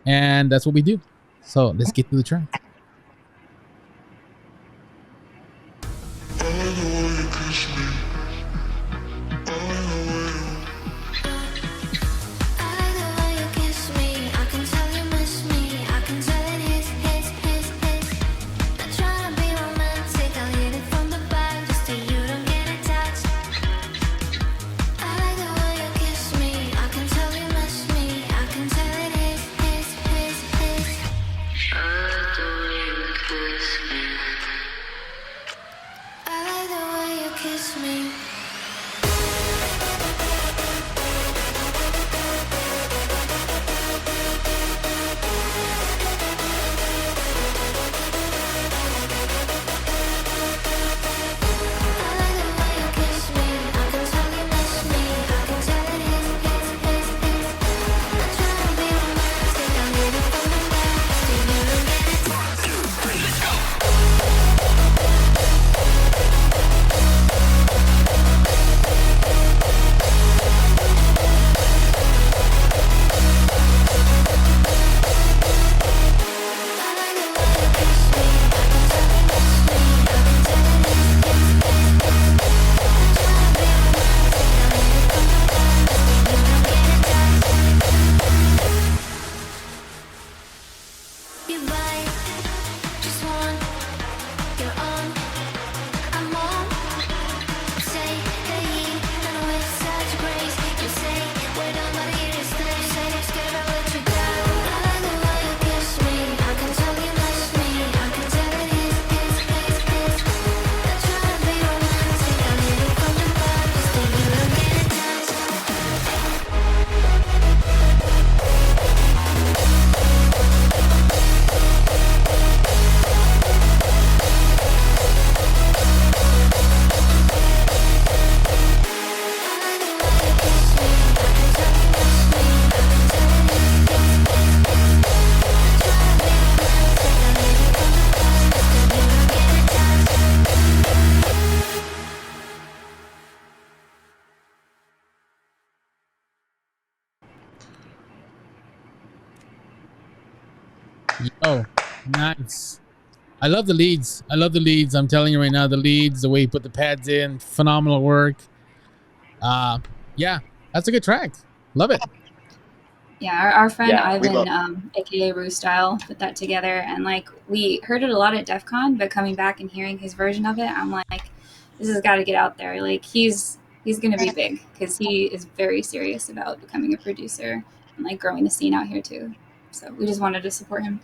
And that's what we do. So, let's get to the track. Yo, nice. I love the leads. I'm telling you right now, the leads, the way you put the pads in, phenomenal work. Yeah, that's a good track. Love it. Yeah, our friend Yeah, we Ivan, aka Hardstyle, put that together, and like we heard it a lot at DEF CON, but coming back and hearing his version of it, I'm like, this has got to get out there. Like he's gonna be big, because he is very serious about becoming a producer and like growing the scene out here too. So we just wanted to support him.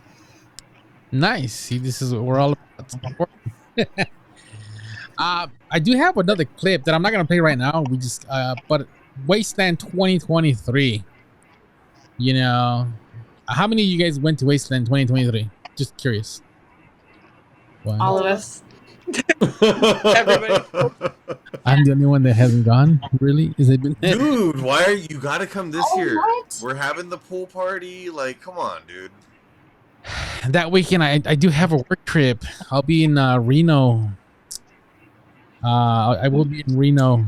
Nice. See, this is what we're all about. Support. I do have another clip that I'm not gonna play right now. We just but Wasteland 2023. You know, how many of you guys went to Wasteland 2023? Just curious. One. All of us. Everybody. I'm the only one that hasn't gone. Really? Is it been? Dude, why are you gotta come this Oh, year? what? We're having the pool party. Like, come on, dude. That weekend, I do have a work trip. I'll be in Reno. I will be in Reno,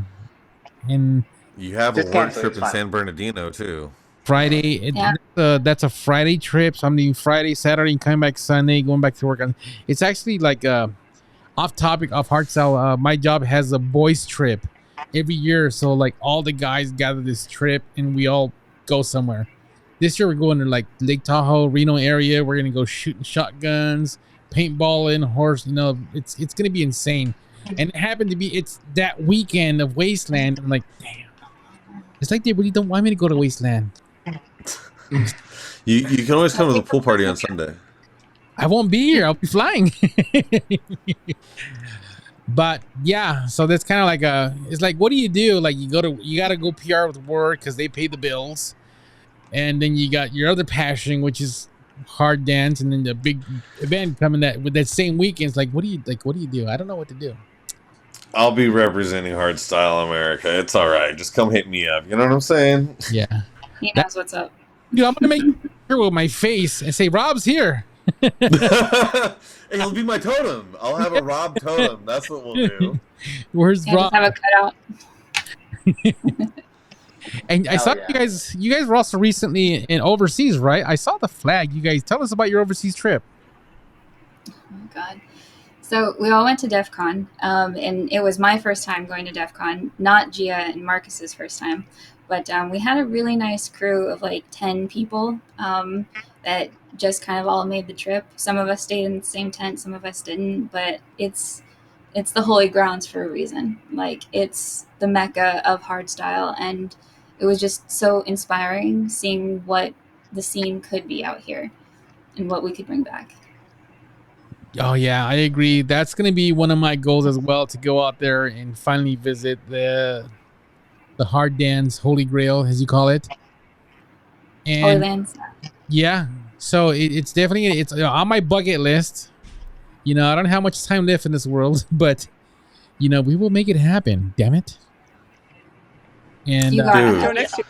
and You have a Just work cancel, trip it's in fine. San Bernardino too. Friday. Yeah. That's a Friday trip. So I'm doing Friday, Saturday, and coming back Sunday, going back to work. It's actually like off topic of Hardstyle. My job has a boys trip every year, so like all the guys gather this trip and we all go somewhere. This year we're going to like Lake Tahoe, Reno area. We're gonna go shooting shotguns, paintballing, horse. You know, it's gonna be insane. And it happened to be it's that weekend of Wasteland. I'm like, damn. It's like they really don't want me to go to Wasteland. You can always come to the pool party on Sunday. I won't be here. I'll be flying. But yeah, so that's kind of like it's like, what do you do? Like you gotta go PR with work because they pay the bills, and then you got your other passion, which is hard dance, and then the big event coming with that same weekend. It's like, what do you do? I don't know what to do. I'll be representing Hardstyle America. It's all right. Just come hit me up. You know what I'm saying? Yeah, He knows what's up. dude, I'm gonna make sure with my face and say Rob's here. It'll be my totem. I'll have a Rob totem. That's what we'll do. Where's Yeah, Rob? just have a cutout. And I saw you guys were also recently in overseas, right? I saw the flag. You guys, tell us about your overseas trip. Oh my god. So we all went to DEF CON, and it was my first time going to DEF CON, not Gia and Marcus's first time. But we had a really nice crew of like 10 people that just kind of all made the trip. Some of us stayed in the same tent, some of us didn't, but it's the holy grounds for a reason. Like, it's the mecca of hardstyle, and it was just so inspiring seeing what the scene could be out here and what we could bring back. Oh yeah, I agree. That's gonna be one of my goals as well, to go out there and finally visit the hard dance holy grail, as you call it. Holy And Lands. yeah, so it's definitely on my bucket list. You know, I don't know how much time left in this world, but you know, we will make it happen. Damn it! And You got Dude. Go next year.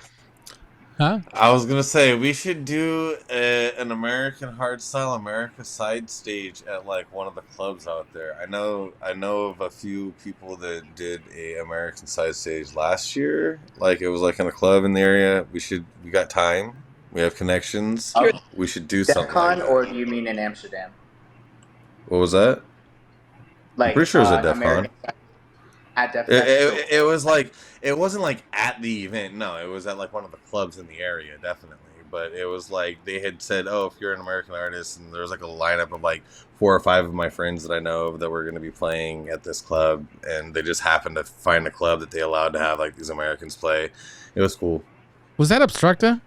huh? I was gonna say we should do an American Hardstyle America side stage at like one of the clubs out there. I know of a few people that did a American side stage last year. Like, it was like in a club in the area. We got time. We have connections. Oh, We should do DEF something. CON, Like that. or do you mean in Amsterdam? What was that? Like, pretty sure it was at DEF CON. American- At DEF CON. It was like, it wasn't like at the event. No, it was at like one of the clubs in the area, definitely. But it was like they had said, oh, if you're an American artist, and there was like a lineup of like 4 or 5 of my friends that I know of that were going to be playing at this club, and they just happened to find a club that they allowed to have like these Americans play. It was cool. Was that Obstructa?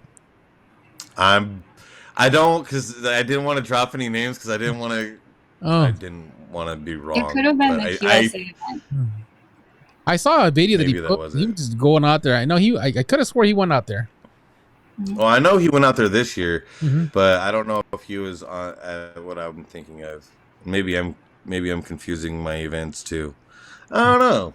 I don't, because I didn't want to drop any names because I didn't want to. Oh, I didn't want to be wrong. It could have been but the QSA event. I saw a video that Maybe he that put. was He it. was just going out there. I know I could have swore he went out there. Well, I know he went out there this year, Mhm. but I don't know if he was on what I'm thinking of. Maybe I'm confusing my events too. I don't know.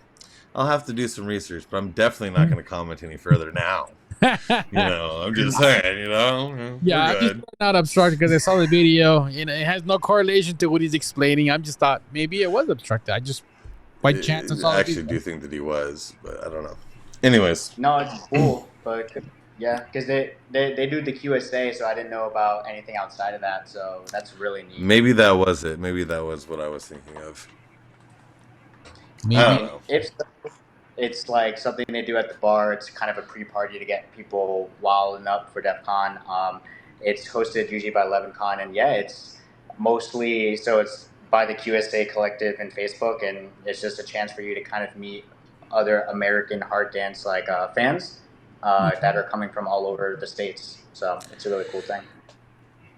I'll have to do some research, but I'm definitely not going to comment any further now. You know, I'm just saying. You know, Yeah, we're I'm just good. not Obstructa because I saw the video and it has no correlation to what he's explaining. I just thought maybe it was Obstructa. I just by chance I saw I the actually video. do think that he was, but I don't know. Anyways, No, it's cool, but yeah, because they do the QSA, so I didn't know about anything outside of that. So that's really neat. maybe that was it. Maybe that was what I was thinking of. Maybe. I don't know. If it's like something they do at the bar, it's kind of a pre-party to get people wilding up for DEF CON. It's hosted usually by LevinCon, and yeah, it's mostly so it's by the QSA Collective and Facebook, and it's just a chance for you to kind of meet other American hard dance fans that are coming from all over the states. So it's a really cool thing.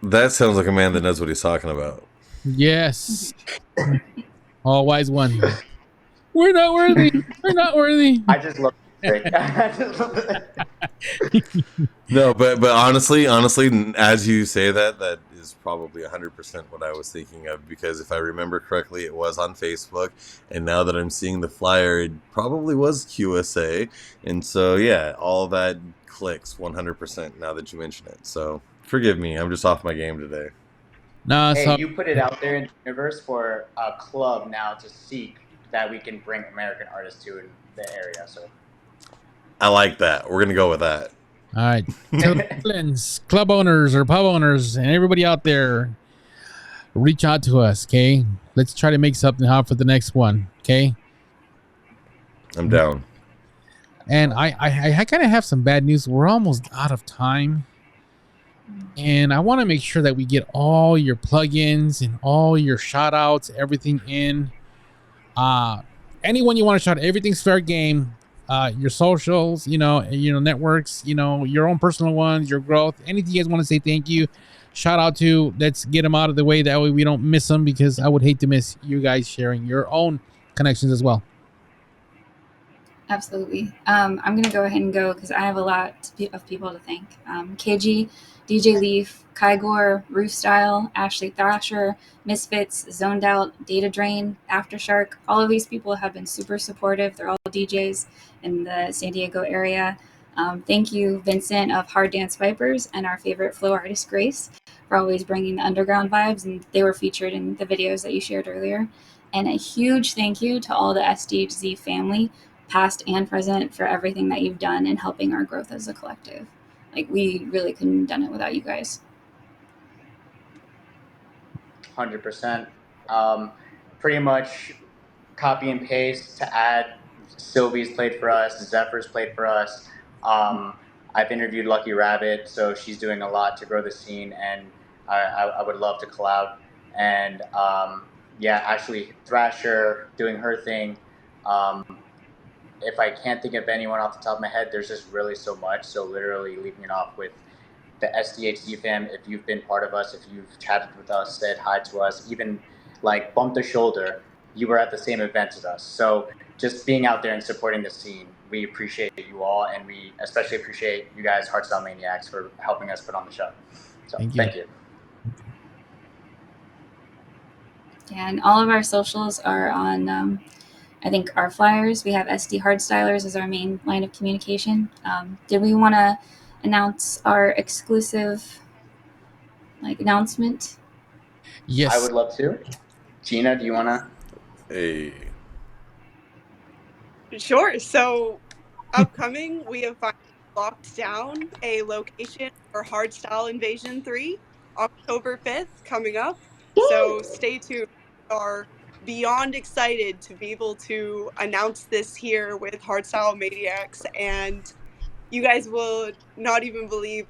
That sounds like a man that knows what he's talking about. Yes. All wise one. We're not worthy. We're not worthy. I just love music. I just love it. No, but honestly, as you say that is probably 100% what I was thinking of, because if I remember correctly, it was on Facebook, and now that I'm seeing the flyer, it probably was QSA, and so yeah, all that clicks 100% now that you mention it. So forgive me, I'm just off my game today. No, Hey, so you put it out there in the universe for a club now to seek that we can bring American artists to in the area. So I like that. We're gonna go with that. all right. To the Portland's club owners or pub owners and everybody out there, reach out to us, okay? Let's try to make something happen for the next one, okay? I'm down. And I kind of have some bad news. We're almost out of time. And I want to make sure that we get all your plugins and all your shout outs, everything in. Anyone you want to shout, everything's fair game. Your socials, networks, your own personal ones, your growth, anything you guys want to say thank you, shout out to, let's get them out of the way. That way we don't miss them, because I would hate to miss you guys sharing your own connections as well. Absolutely. I'm going to go ahead and go because I have a lot of people to thank. KG, DJ Leaf, Kygor, Roofstyle, Ashley Thrasher, Misfits, Zoned Out, Data Drain, Aftershark. All of these people have been super supportive. They're all DJs in the San Diego area. Thank you, Vincent of Hard Dance Vipers and our favorite flow artist, Grace, for always bringing the underground vibes. And they were featured in the videos that you shared earlier. And a huge thank you to all the SDHZ family, past and present, for everything that you've done in helping our growth as a collective. Like, we really couldn't have done it without you guys. 100%. Pretty much copy and paste to add. Sylvie's played for us. Zephyr's played for us. I've interviewed Lucky Rabbit, so she's doing a lot to grow the scene, and I would love to collab. And yeah, actually, Thrasher doing her thing. If I can't think of anyone off the top of my head, there's just really so much. So literally leaving it off with the SDHC fam. If you've been part of us, if you've chatted with us, said hi to us, even like bumped a shoulder, you were at the same event as us. So just being out there and supporting the scene, we appreciate you all, and we especially appreciate you guys, Hardstyle Maniacs, for helping us put on the show. So thank you. Yeah, and all of our socials are on, I think, our flyers. We have SD Hardstylers as our main line of communication. Did we want to announce our exclusive announcement? Yes. I would love to. Gina, do you want to? Hey. Sure. So, upcoming, we have finally locked down a location for Hardstyle Invasion 3, October 5th, coming up. So, stay tuned. We are beyond excited to be able to announce this here with Hardstyle Maniacs, and you guys will not even believe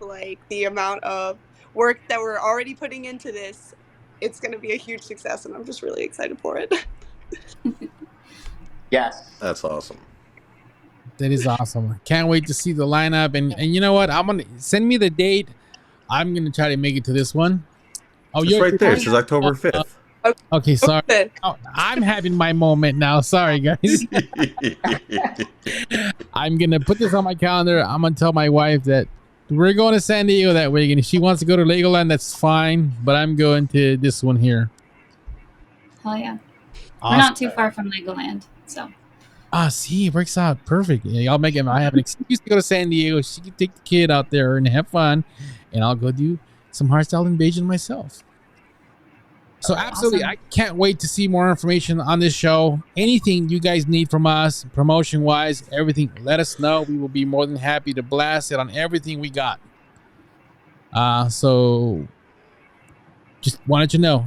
the amount of work that we're already putting into this. It's going to be a huge success, and I'm just really excited for it. Yes. That's awesome. That is awesome. Can't wait to see the lineup. And you know what? I'm going to send me the date. I'm going to try to make it to this one. Oh, it's right there. It says October 5th. Okay, sorry. Oh, I'm having my moment now. Sorry, guys. I'm going to put this on my calendar. I'm going to tell my wife that we're going to San Diego that weekend. If she wants to go to Legoland, that's fine. But I'm going to this one here. Hell yeah. Awesome. We're not too far from Legoland, so. See, it works out perfect. Yeah, I'll make it. I have an excuse to go to San Diego. She can take the kid out there and have fun, and I'll go do some Hardstyle Invasion myself. So absolutely, awesome. I can't wait to see more information on this show. Anything you guys need from us, promotion-wise, everything, let us know. We will be more than happy to blast it on everything we got. So just wanted to know,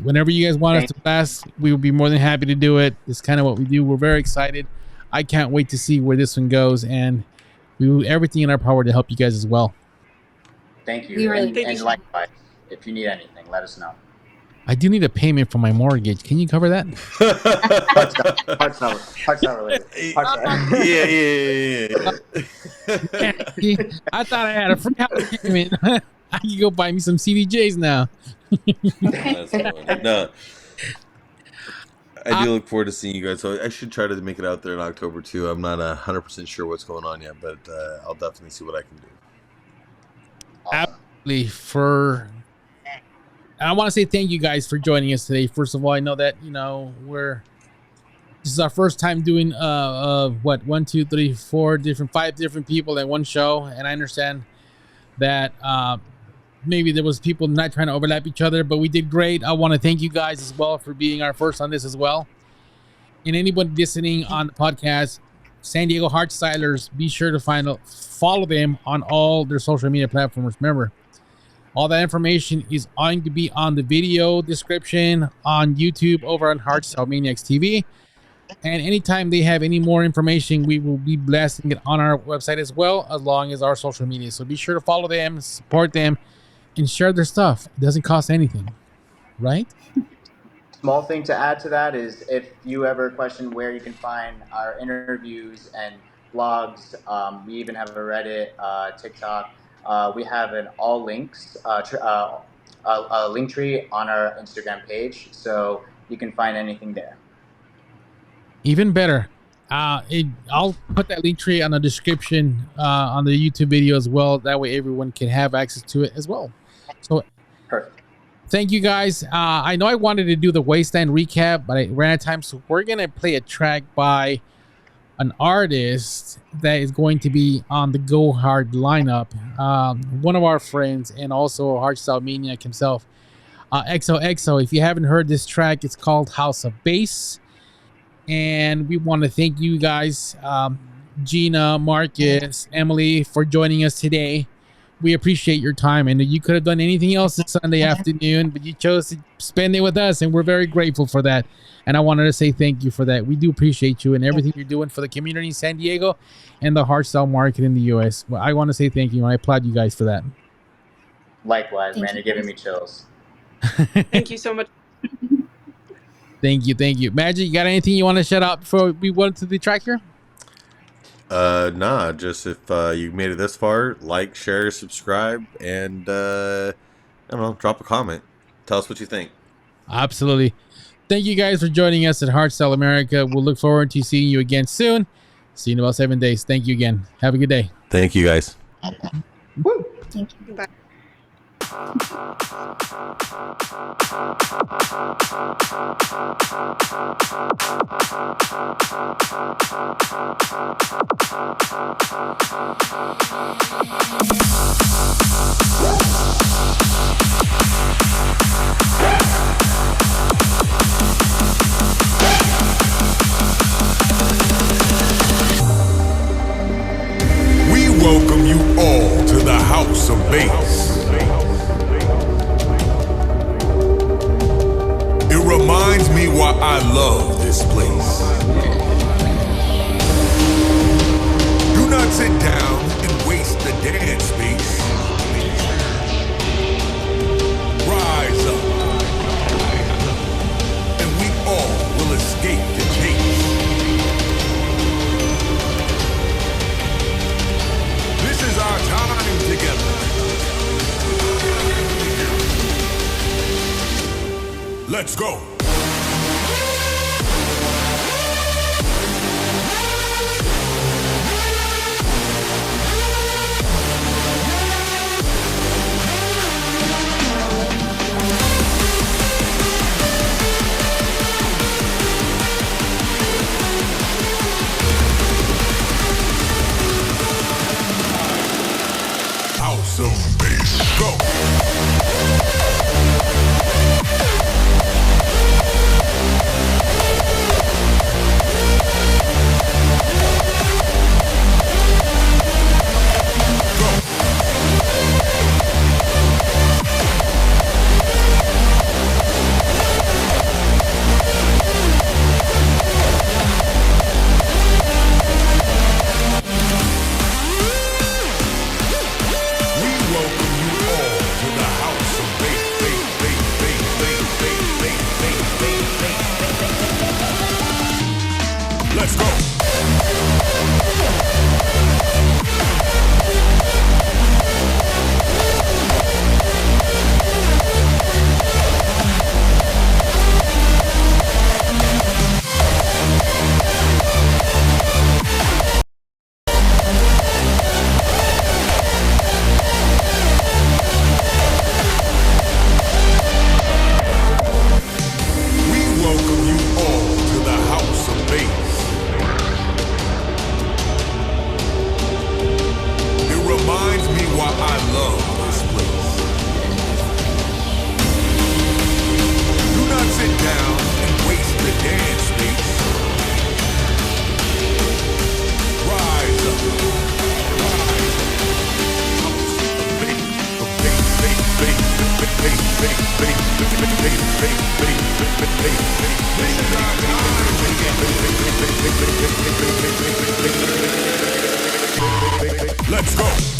whenever you guys want us to blast, we will be more than happy to do it. It's kind of what we do. We're very excited. I can't wait to see where this one goes, and we will do everything in our power to help you guys as well. Thank you. And likewise, if you need anything, let us know. I do need a payment for my mortgage. Can you cover that? Hardstyle related. Yeah. I thought I had a free house payment. I can go buy me some CDJs now. That's funny. No, I do look forward to seeing you guys. So I should try to make it out there in October too. I'm not 100% sure what's going on yet, but I'll definitely see what I can do. Awesome. Absolutely. I want to say thank you guys for joining us today. First of all, I know that this is our first time doing 5 different people at one show, and I understand that maybe there was people not trying to overlap each other, but we did great. I want to thank you guys as well for being our first on this as well. And anybody listening on the podcast, San Diego Hardstylerz, be sure to follow them on all their social media platforms. Remember, all that information is going to be on the video description on YouTube over on Hardstyle Maniacs TV. And anytime they have any more information, we will be blasting it on our website as well, as long as our social media. So be sure to follow them, support them, and share their stuff. It doesn't cost anything, right? Small thing to add to that is if you ever question where you can find our interviews and blogs, we even have a Reddit, TikTok. We have an all links, a Linktree on our Instagram page, so you can find anything there. Even better. I'll put that link tree on the description on the YouTube video as well. That way everyone can have access to it as well. So Perfect. thank you guys. I know I wanted to do the Wasteland recap, but I ran out of time. So we're going to play a track by an artist that is going to be on the Go Hard lineup. One of our friends and also a Hardstyle Maniac himself, XOXO. If you haven't heard this track, it's called House of Bass. And we want to thank you guys, Gina, Marcus, Emily, for joining us today. We appreciate your time, and you could have done anything else this Sunday afternoon, but you chose to spend it with us, and we're very grateful for that. And I wanted to say thank you for that. We do appreciate you and everything you're doing for the community in San Diego and the hardstyle market in the U.S. Well, I want to say thank you, and I applaud you guys for that. Likewise, man. You're giving me chills. Thank you so much. Thank you. Magic, you got anything you want to shout out before we went to the track here? Nah, just if you made it this far, like, share, subscribe, and I don't know, drop a comment. Tell us what you think. Absolutely. Thank you guys for joining us at Hardstyle America. We'll look forward to seeing you again soon. See you in about 7 days. Thank you again. Have a good day. Thank you, guys. Thank you. Bye. We welcome you all to the House of Bass. It reminds me why I love this place. Do not sit down and waste the dance space. Rise up, and we all will escape the chase. This is our time together. Let's go. House of Bass, go. Let's go. We welcome you all to the House of Bass. It reminds me why I love this place. Do not sit down and waste the dance space. Rise up. Let's go.